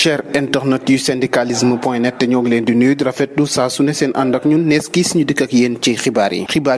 cher internet yu syndicalisme.net ñoo ngi leen di nuyu di rafetlu saa su ne seen ànd ak ñun nees kiis ñu dikk ak yéen ci xibaar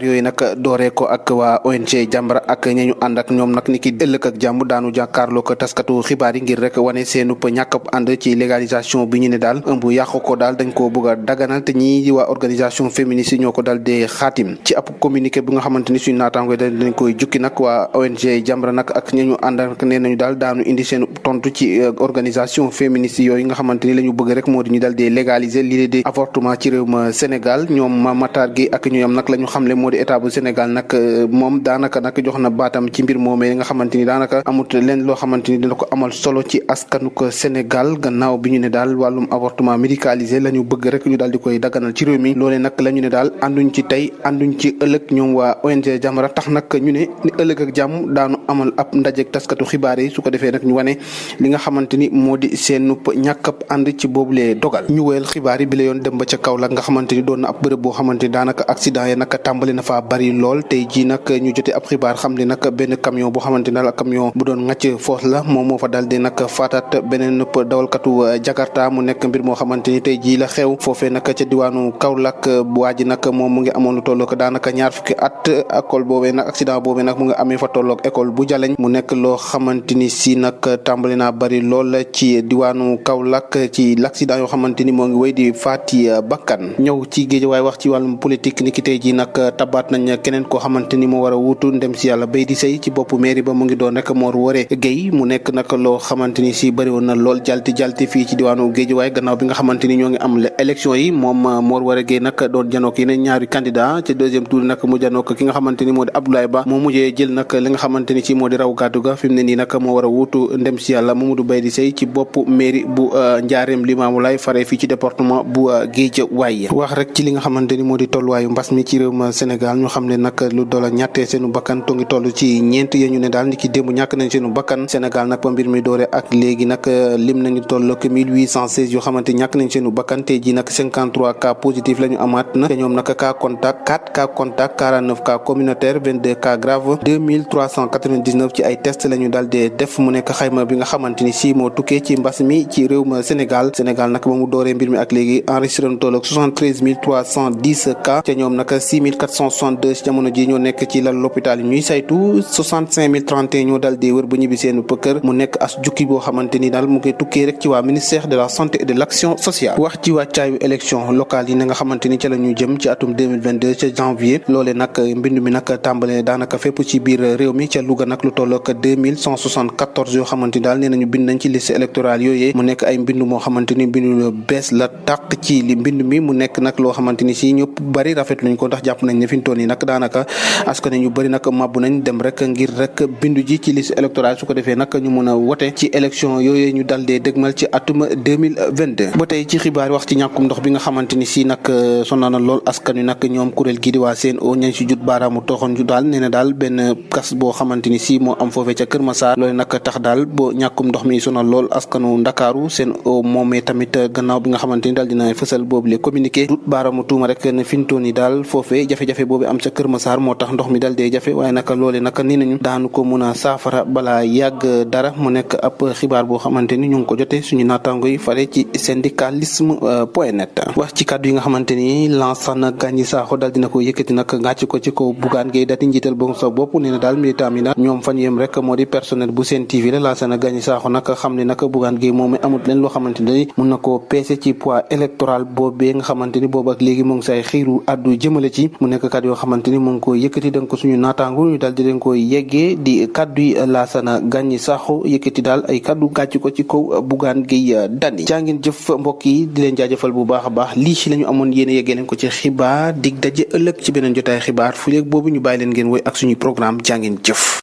yooyu nag dooree ko ak waa ONG Jamra ak ñañu ànd ak ñoom nag ni ki ëllëg ak jàmm daanu jàkkaarloo ko taskatu xibaar yi ngir rek wane seenu ñàkk ànd ci légalisation bi ñu ne daal ëmb yàqu ko daal dañ koo bëgg a daganal te ñii waa organisation féministe ñoo ko daal di xaatim ci ab communiqué bu nga xamante ni suñu naataango dañ koy jukki nag waa ONG Jamra nag ak ñañu ànd ak nee nañu daal daanu indi seen tontu ci organisation féministe yooyu nga xamante ni la ñu bëgg rek moo di ñu dal di légaliser lii di avortement ci réewum Sénégal ñoom Matar Gueye ak ñoom nag la ñu xamle moo di état bu Sénégal nag moom daanaka nag jox na baatam ci mbir moomee nga xamante ni daanaka amut leen loo xamante ni dina ko amal solo ci askanuk Sénégal gannaaw bi ñu ne daal wàllum avortement médicalisé la ñu bëgg rek ñu daal di koy daganal ci réew mi loolee nag la ñu ne daal ànduñ ci tey ànduñ ci ëllëg ñoom waa ONG Jamra tax nag ñu ne ni ëllëg ak jàmm daanu amal ab ndajeek taskatu xibaar yi su ko defee nag ñu wane li nga xamante ni moo di seen ñàkk ànd ci boobulee dogal ñu wéyal xibaar yi bi la yoon dem ba ca Kaolack nga xamante ni doon na ab bërëb boo xamante ni daanaka accident yi nag tàmbali na faa bari lool tey jii nag ñu jotee ab xibaar xam ne nag benn camion boo xamante ni daal camion bu doon ngàcc foos la moom moo fa daal di nag faataat beneen dawalkatu Jakarta mu nekk mbir moo xamante ni tey jii la xew foofee nag ca diwaanu Kaolack waa ji nag moom mu ngi amoon lu tolloog daanaka ñaar fukki at école boobee nag accident boobee nag mu ngi amee fa tolloog école bu Jaleñ mu nekk loo xamante ni si nag tàmbali naa bari lool ci diwaanu Kaolack ci l'accident yoo xamante ni moo ngi wéy di faati bakkan ñëw ci géej waaye wax ci wàllum politique ni ki tey ji nag tabaat nañ keneen koo xamante ni moo war a wuutu ndem si yàlla bay di sëy ci boppu mairie ba mu ngi doon rek Mor Woré Gueye mu nekk nag loo xamante ni si bëri woon na lool jalti fii ci diwaanu géej waaye gannaaw bi nga xamante ni ñoo ngi am élection yi moom Mor Woré Gueye nag doon janook yeneen ñaari candidat ci deuxième tour nag mu janook ki nga xamante ni moo di Abdoulaye Ba moo mujjee jël nag li nga xamante ni si moo di raw gàddu ga fi mu ne nii nag moo war a wuutu ndem si yàlla Mamadou Bay di sëy ci boppu mairie bu Njaareem Limamoulaye fare fii ci département bu Guédiawaye wax rek ci li nga xamante ni moo di tolluwaayu mbas mi ci réewum Sénégal ñu xam ne nag lu dola ñàttee seenu bakkan to ngi toll ci ñeent ya ñu ne daal ni ki démb ñàkk nañ seenu bakkan Sénégal nag ba mbir mi doore ak léegi nag lim nañu toll ak 1816 yoo xamante ñàkk nañ seenu bakkan tey ji nag 53 cas positif la ñu amaat na te ñoom nag cas contact 4 cas contact 49 cas communautaire 22 cas grave 2399 ci ay test la ñu daal di def mu nekk xayma bi nga xamante ni si moo tukkee ci mbas mi ci réewum Sénégal nag ba mu dooree mbir mi ak léegi enregistré na toll ak 73310 cas ca ñoom nag 6462 ci jamono ji ñoo nekk ci lal l'hôpital yi ñuy saytu 65031 ñoo dal di wër bu ñibbi seen pëkkër mu nekk as jukki boo xamante ni daal mu ngi tukkee rek ci waa ministère de la santé et de l'action sociale wax ci wàccaayu élection locale yi nga xamante ni ca la ñu jëm ci atum 2022 ca janvier loolee nag mbindu mi nag tàmbale daanaka fépp ci biir réew mi ca Louga nag lu toll ak 2174 yoo xamante ni daal nee nañu bind nañ ci liste électorale yooyee mu nekk ay mbindu moo xamante ni mbindu bees la tàq ci li mbind mi mu nekk nag loo xamante ni si ñëpp bari rafetluñ ko ndax jàpp nañ ne fi ñu toll nii nag daanaka askan ñu bari nag mabbu nañ dem rek ngir rek bindu ji ci liste électorale su ko defee nag ñu mën a wote ci élection yooyu ñu dal dee dëgmal ci atum 2022 ba tey ci xibaar wax ci ñàkkum ndox bi nga xamante ni si nag sonal na lool askan wi nag ñoom kuréel gii di waa CNO ñañ si jut baaraamu toxoon ju daal nee na daal benn gas boo xamante ni si moo am foofee ca Kër Massar loolu nag tax daal boo ñàkkum ndox mi sonal lool askanu Ndakaaru CNO moomee tamit gannaaw bi nga xamante ni daal dina fësal boobu le communiqué dut baaraamu tuuma rek ne fintoon yi daal foofee jafe-jafe boobu am ca Kër Massar moo tax ndox mi daal dee jafe waaye nag loole nag nii nañu daanu ko mun a saafara balaa yàgg dara mu nekk ab xibaar boo xamante ni ñu ngi ko jotee suñu naataango yi fare ci syndicalisme.net wax ci kàddu yi nga xamante ni Lansana Gagny Sakho daal dina ko yëkkati nag ngàcc ko ci kaw Bougane Gueye Dany njiital ba sa bopp nee na daal militant mi daal ñoom fan yem rek moo di personnel bu Sen TV la Lansana Gagny Sakho nag xam ne nag Bougane Gueye moom amut leen loo xamante ni mun na koo peese ci poids électoral boobee nga xamante ni boobu ak léegi mu ngi say xiiru addu jëmale ci mu nekk kàddu yoo xamante ni mu ngi ko yëkkati da nga ko suñu naataango ñu daal di leen ko yeggee di kàddu yi Lansana Gagny Sakho yëkkati daal ay kàddu gàcc ko ci kaw Bougane Gueye Dany jaa ngeen jëf mbokk yi di leen jaajëfal bu baax a baax lii ci la ñu amoon yéen a yeggee leen ko ci xibaar dig daje ëllëg ci beneen jotaay xibaar fu léegi boobu ñu bàyyi leen ngeen woy ak suñu programme jaa ngeen jëf